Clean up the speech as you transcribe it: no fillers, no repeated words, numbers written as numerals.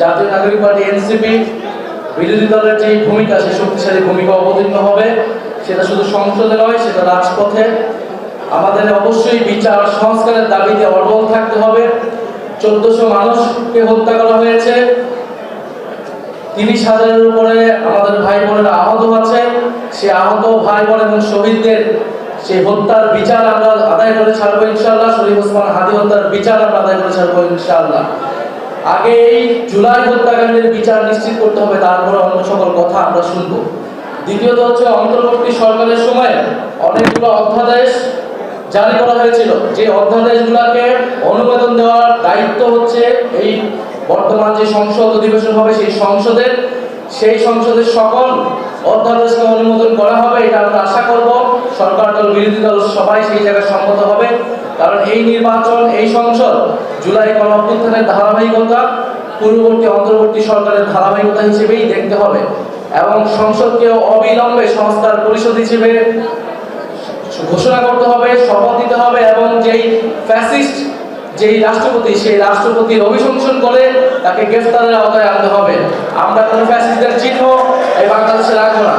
জাতীয় নাগরিক party NCP বিরোধী দলের যে ভূমিকা, সে শক্তিশালী ভূমিকা অবতীর্ণ হবে। সেটা শুধু সংসদে নয়, সেটা রাজপথে। আমাদের অবশ্যই বিচার সংস্কারের দাবিতে অটল থাকতে হবে। 1400 মানুষকে হত্যা করা হয়েছে, 30,000-এর উপরে আমাদের ভাই বোনেরা আহত আছে। সে আহত ভাই বোন এবং শহীদদের সেই হত্যার বিচার আমরা আদায় করে ছাড়বো ইনশাআল্লাহ। শরীফ ওসমান হাদি হত্যার বিচার আমরা আদায় করে ছাড়বো ইনশাআল্লাহ। আগে এই জুলাই হত্যাকাণ্ডের বিচার নিশ্চিত করতে হবে, তারপরে অন্য সকল কথা আমরা শুনবো। দ্বিতীয়ত হচ্ছে, অন্তর্বর্তী সরকারের সময় অনেকগুলো অধ্যাদেশ জারি করা হয়েছিল। যে অধ্যাদেশগুলোকে অনুমোদন দেওয়ার দায়িত্ব হচ্ছে এই বর্তমান যে সংসদ অধিবেশন হবে সেই সংসদের সকল অধ্যাদেশকে অনুমোদন করা হবে। এটা আমরা আশা করব সরকার দল বিরোধী দল সবাই সেই জায়গায় সম্মত হবে। কারণ এই নির্বাচন, এই সংসদ জুলাই গণঅভ্যুত্থানের ধারাবাহিকতা, পূর্ববর্তী অন্তর্বর্তী সরকারের ধারাবাহিকতা হিসেবেই দেখতে হবে এবং সংসদকে অবিলম্বে সংস্কার পরিষদ হিসেবে ঘোষণা করতে হবে, শপথ দিতে হবে এবং যেই ফ্যাসিস্ট যেই রাষ্ট্রপতি, সেই রাষ্ট্রপতির অভিশংসন করে তাকে গ্রেফতারের আওতায় আনতে হবে। আমরা কোনো ফ্যাসিস্টদের চিহ্ন এই বাংলাদেশে রাখবো না।